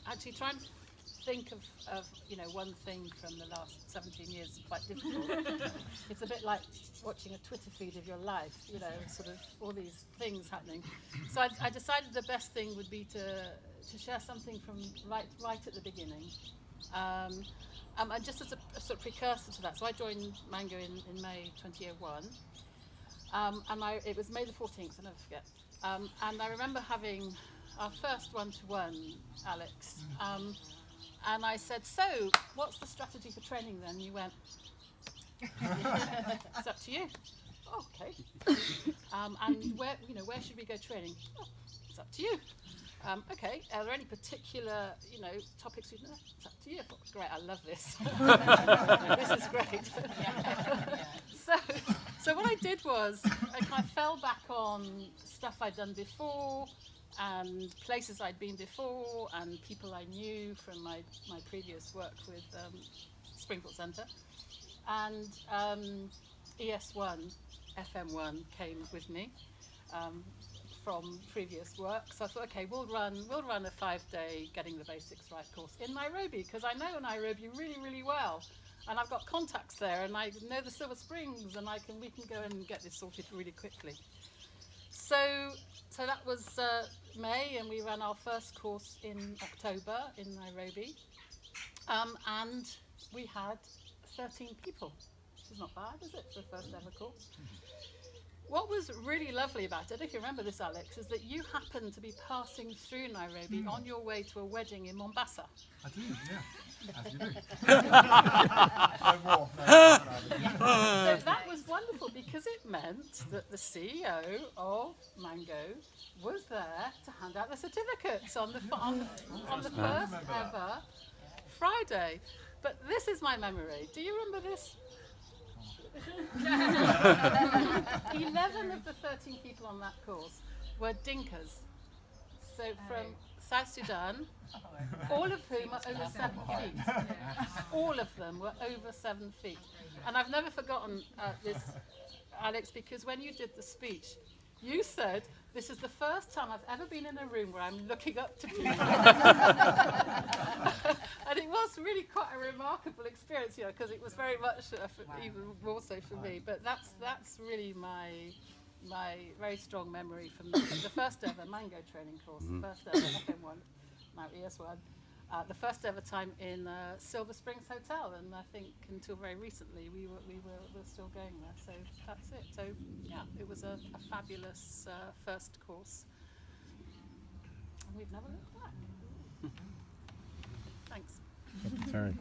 actually trying to think of one thing from the last 17 years is quite difficult. It's a bit like watching a Twitter feed of your life, sort of all these things happening. So I decided the best thing would be to share something from right at the beginning. And just as a sort of precursor to that, so I joined Mango in May 2001, and it was May the 14th, I'll never forget. And I remember having our first one-to-one, Alex, and I said, so, what's the strategy for training then? You went, it's up to you. Oh, okay. And where should we go training? Oh, it's up to you. Okay, are there any particular, topics you'd know? It's up to you. I thought, great, I love this. This is great. So what I did was I kind of fell back on stuff I'd done before and places I'd been before and people I knew from my previous work with Springfield Centre. And ES1, FM1 came with me. From previous work, so I thought, okay, we'll run a 5-day Getting the Basics Right course in Nairobi, because I know Nairobi really, really well, and I've got contacts there, and I know the Silver Springs, and we can go and get this sorted really quickly. So that was May, and we ran our first course in October in Nairobi, and we had 13 people, which is not bad, is it, for a first ever course? What was really lovely about it, if you remember this, Alex, is that you happened to be passing through Nairobi on your way to a wedding in Mombasa. I do, yeah. As you do. So that was wonderful because it meant that the CEO of Mango was there to hand out the certificates on the first ever Friday. But this is my memory. Do you remember this? 11 of the 13 people on that course were Dinkas, so from South Sudan, all of whom are over 7 feet. All of them were over 7 feet. And I've never forgotten this, Alex, because when you did the speech, you said, this is the first time I've ever been in a room where I'm looking up to people. And it was really quite a remarkable experience, because it was very much, even more so for me. But that's really my very strong memory from the first ever Mango training course, the first ever FM1, now ES1, the first ever time in Silver Springs Hotel, and I think until very recently we were still going there. So that's it. So yeah, it was a fabulous first course, and we've never looked back. Thanks. Turn.